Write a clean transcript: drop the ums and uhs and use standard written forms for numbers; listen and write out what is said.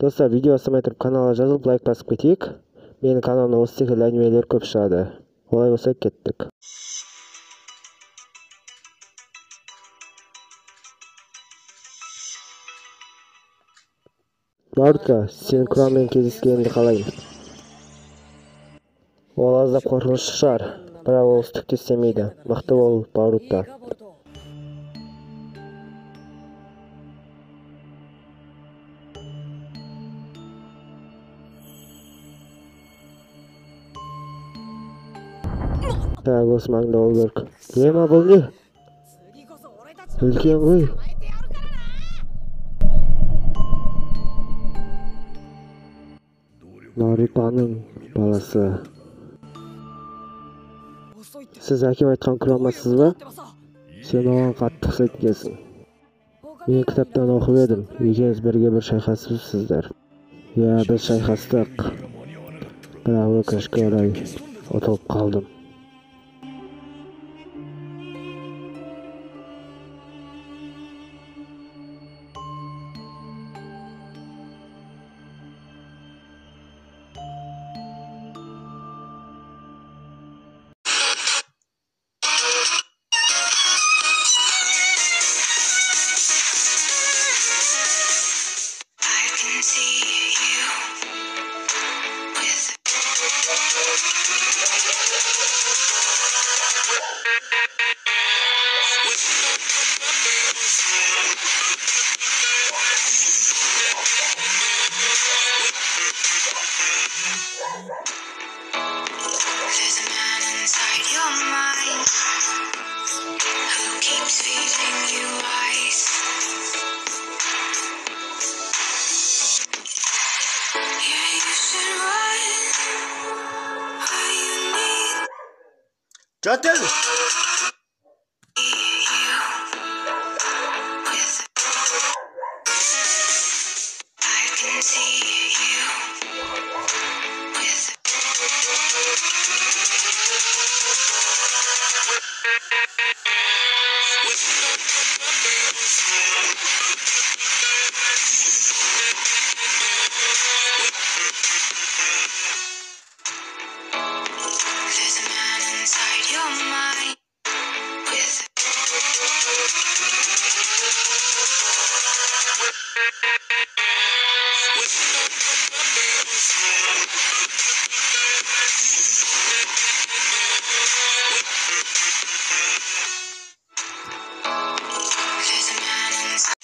Dostlar, video бастамай тұрып каналға жазылып лайк басып кетейік. Менің каналымда осы секілді әңгімелер көп шығады. Олай болса кеттік. Наруто, сен Курамен кездескеніңді қалаймын. Ол аздап қорқынышты шығар, бірақ ол түк істемейді. Мықты бол, Наруто. Осы маңда ол көрік. Ема, бұл не? Үлкен ғой. Нарутоның баласы. Сіз әкем айтқан Курамасыз ба? Сен оған қатты ұқсайды екенсің. Мен кітаптан оқып едім. Екеуміз бірге бір шайқасыпсыздар. Иә, біз шайқастық. Бірақ өкінішке орай ұтылып қалдым. There's a man inside your mind who keeps feeding you lies. Yeah, you should run where you need Zaten I can see you with There's a man inside your mind with There's a man inside